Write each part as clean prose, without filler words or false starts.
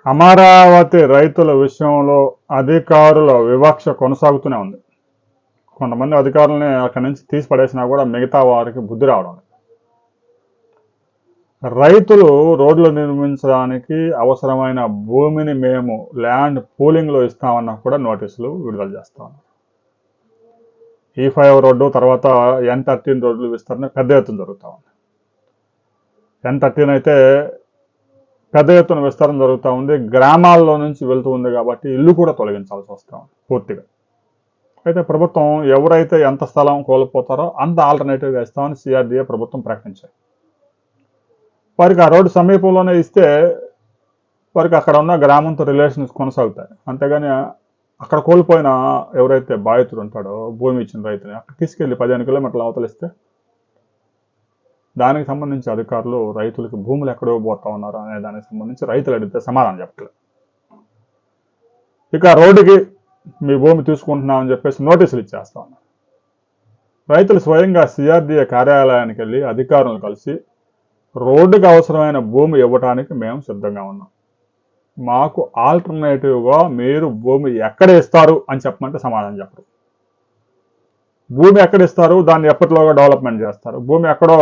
అమరావతి రైతుల విషయంలో అధికారుల వివక్ష కొనసాగుతూనే ఉంది. కొంతమంది అధికారులని అక్కడి నుంచి తీసి పడేసినా కూడా మిగతా వారికి బుద్ధి రావడం లేదు. రైతులు రోడ్లు నిర్మించడానికి అవసరమైన భూమిని మేము ల్యాండ్ పూలింగ్లో ఇస్తామన్నా కూడా నోటీసులు విడుదల చేస్తాం. E5 రోడ్డు తర్వాత N13 రోడ్లు విస్తరణ పెద్ద ఎత్తున జరుగుతూ ఉంది. N13 అయితే పెద్ద ఎత్తున విస్తరణ జరుగుతూ ఉంది. గ్రామాల్లో నుంచి వెళ్తూ ఉంది కాబట్టి ఇల్లు కూడా తొలగించాల్సి వస్తూ ఉంది పూర్తిగా. అయితే ప్రభుత్వం ఎవరైతే ఎంత స్థలం కోల్పోతారో అంత ఆల్టర్నేటివ్గా ఇస్తామని CRDA ప్రభుత్వం ప్రకటించారు. వారికి ఆ రోడ్డు సమీపంలోనే ఇస్తే వారికి అక్కడ ఉన్న గ్రామంతో రిలేషన్స్ కొనసాగుతాయి. అంతేగాని అక్కడ కోల్పోయిన ఎవరైతే బాధితుడు ఉంటాడో భూమి ఇచ్చిన రైతుని అక్కడ తీసుకెళ్ళి 15 కిలోమీటర్ల అవతలిస్తే దానికి సంబంధించి అధికారులు రైతులకి భూములు ఎక్కడో పోతా ఉన్నారు అనే దానికి సంబంధించి రైతులు అడిగితే సమాధానం చెప్పట్లేదు. ఇక రోడ్డుకి మీ భూమి తీసుకుంటున్నామని చెప్పేసి నోటీసులు ఇచ్చేస్తా ఉన్నారు. రైతులు స్వయంగా CRDA కార్యాలయానికి వెళ్ళి అధికారులను కలిసి రోడ్డుకి అవసరమైన భూమి ఇవ్వడానికి మేము సిద్ధంగా ఉన్నాం, మాకు ఆల్టర్నేటివ్గా మీరు భూమి ఎక్కడ ఇస్తారు అని చెప్పమంటే సమాధానం చెప్పరు. భూమి ఎక్కడ ఇస్తారు, దాన్ని ఎప్పటిలోగా డెవలప్మెంట్ చేస్తారు. భూమి ఎక్కడో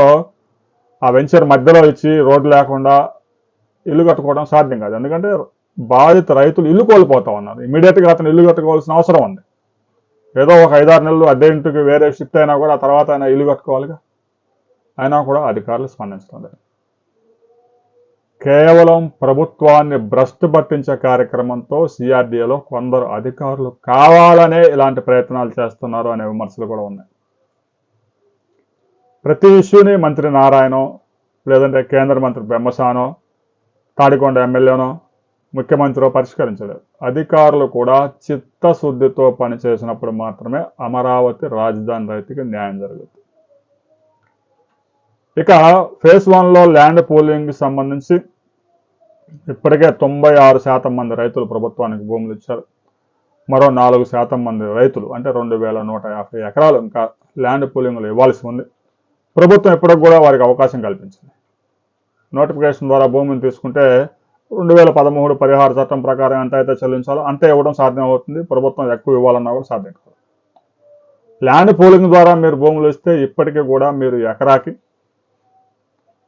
ఆ వెంచర్ మధ్యలో ఇచ్చి రోడ్డు లేకుండా ఇల్లు కట్టుకోవడం సాధ్యం కాదు. ఎందుకంటే బాధిత రైతులు ఇల్లు కోల్పోతా ఉన్నారు. ఇమీడియట్గా అతను ఇల్లు కట్టుకోవాల్సిన అవసరం ఉంది. ఏదో ఒక 5-6 నెలలు అద్దె ఇంటికి వేరే షిఫ్ట్ అయినా కూడా ఆ తర్వాత ఆయన ఇల్లు కట్టుకోవాలిగా. అయినా కూడా అధికారులు స్పందించడం లేదు. కేవలం ప్రభుత్వాన్ని భ్రష్టు పట్టించే కార్యక్రమంతో CRDAలో కొందరు అధికారులు కావాలనే ఇలాంటి ప్రయత్నాలు చేస్తున్నారు అనే విమర్శలు కూడా ఉన్నాయి. ప్రతి ఇష్యూని మంత్రి నారాయణో లేదంటే కేంద్ర మంత్రి బెమ్మసానో తాడికొండ ఎమ్మెల్యేనో ముఖ్యమంత్రి పరిష్కరించలేదు. అధికారులు కూడా చిత్తశుద్ధితో పనిచేసినప్పుడు మాత్రమే అమరావతి రాజధాని రైతుకి న్యాయం జరుగుతుంది. ఇక ఫేజ్ 1లో ల్యాండ్ పూలింగ్కి సంబంధించి ఇప్పటికే 96% మంది రైతులు ప్రభుత్వానికి భూములు ఇచ్చారు. మరో 4% మంది రైతులు అంటే 2150 ఎకరాలు ఇంకా ల్యాండ్ పూలింగ్లు ఇవ్వాల్సి ఉంది. ప్రభుత్వం ఇప్పటికి కూడా వారికి అవకాశం కల్పించింది. నోటిఫికేషన్ ద్వారా భూమిని తీసుకుంటే 2013 పరిహార చట్టం ప్రకారం ఎంత అయితే చెల్లించాలో అంతే ఇవ్వడం సాధ్యం అవుతుంది. ప్రభుత్వం ఎక్కువ ఇవ్వాలన్నా కూడా సాధ్యం కాదు. ల్యాండ్ పూలింగ్ ద్వారా మీరు భూములు ఇస్తే ఇప్పటికీ కూడా మీరు ఎకరాకి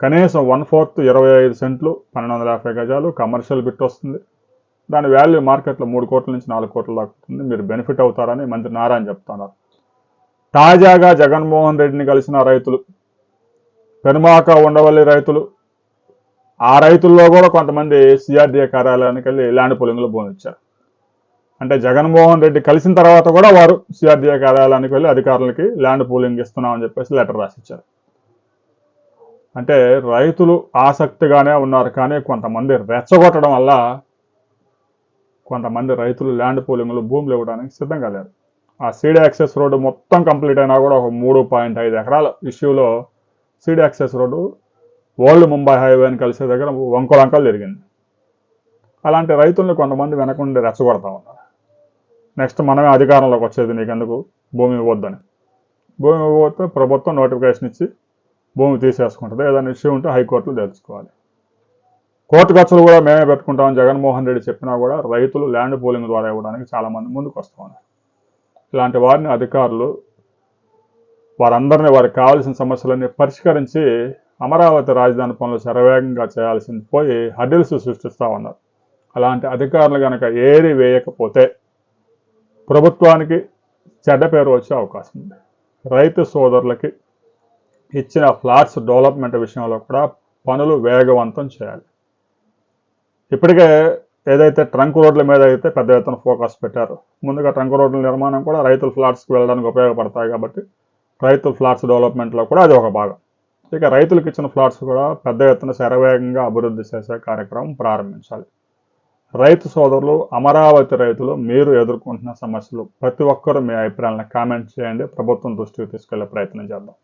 కనీసం 1/4 25 సెంట్లు 1250 గజాలు కమర్షియల్ బిట్ వస్తుంది. దాని వాల్యూ మార్కెట్లో 3 కోట్ల నుంచి 4 కోట్ల దాకా ఉంటుంది. మీరు బెనిఫిట్ అవుతారని మంత్రి నారాయణ చెప్తున్నారు. తాజాగా జగన్మోహన్ రెడ్డిని కలిసిన రైతులు, పెనుమాక ఉండవల్లి రైతులు, ఆ రైతుల్లో కూడా కొంతమంది CRDA కార్యాలయానికి వెళ్ళి ల్యాండ్ పూలింగ్లో భూమి ఇచ్చారు. అంటే జగన్మోహన్ రెడ్డి కలిసిన తర్వాత కూడా వారు CRDA కార్యాలయానికి వెళ్ళి అధికారులకి ల్యాండ్ పూలింగ్ ఇస్తున్నామని చెప్పేసి లెటర్ రాసిచ్చారు. అంటే రైతులు ఆసక్తిగానే ఉన్నారు, కానీ కొంతమంది రెచ్చగొట్టడం వల్ల కొంతమంది రైతులు ల్యాండ్ పూలింగ్లు భూములు ఇవ్వడానికి సిద్ధంగా లేరు. ఆ సీడీ యాక్సెస్ రోడ్డు మొత్తం కంప్లీట్ అయినా కూడా ఒక 3.5 ఎకరాల ఇష్యూలో CD access road old Mumbai హైవేని కలిసే దగ్గర వంకలు జరిగింది. అలాంటి రైతుల్ని కొంతమంది వెనకుండి రెచ్చగొడతా ఉన్నారు. నెక్స్ట్ మనమే అధికారంలోకి వచ్చేది, నీకెందుకు భూమి ఇవ్వద్దని. భూమి ఇవ్వకపోతే ప్రభుత్వం నోటిఫికేషన్ ఇచ్చి భూమి తీసేసుకుంటుంది. ఏదైనా ఇష్యూ ఉంటే హైకోర్టులో తెలుసుకోవాలి. కోర్టు ఖర్చులు కూడా మేమే పెట్టుకుంటామని జగన్మోహన్ రెడ్డి చెప్పినా కూడా రైతులు ల్యాండ్ పూలింగ్ ద్వారా ఇవ్వడానికి చాలామంది ముందుకు వస్తూ ఉన్నారు. ఇలాంటి వారిని అధికారులు వారందరినీ వారికి కావాల్సిన సమస్యలన్నీ పరిష్కరించి అమరావతి రాజధాని పనులు శరవేగంగా చేయాల్సింది పోయి హర్డిల్స్ సృష్టిస్తూ ఉన్నారు. అలాంటి అధికారులు కనుక ఏరి వేయకపోతే ప్రభుత్వానికి చెడ్డ పేరు వచ్చే అవకాశం ఉంది. రైతు సోదరులకి ఇచ్చిన ఫ్లాట్స్ డెవలప్మెంట్ విషయంలో కూడా పనులు వేగవంతం చేయాలి. ఇప్పటికే ఏదైతే ట్రంక్ రోడ్ల మీద అయితే పెద్ద ఎత్తున ఫోకస్ పెట్టారు. ముందుగా ట్రంక్ రోడ్ల నిర్మాణం కూడా రైతుల ఫ్లాట్స్కి వెళ్ళడానికి ఉపయోగపడతాయి కాబట్టి రైతుల ఫ్లాట్స్ డెవలప్మెంట్లో కూడా అది ఒక భాగం. ఇక రైతులకు ఇచ్చిన ఫ్లాట్స్ కూడా పెద్ద ఎత్తున శరవేగంగా అభివృద్ధి చేసే కార్యక్రమం ప్రారంభించాలి. రైతు సోదరులు, అమరావతి రైతులు, మీరు ఎదుర్కొంటున్న సమస్యలు ప్రతి ఒక్కరూ మీ అభిప్రాయాలను కామెంట్ చేయండి. ప్రభుత్వం దృష్టికి తీసుకెళ్లే ప్రయత్నం చేద్దాం.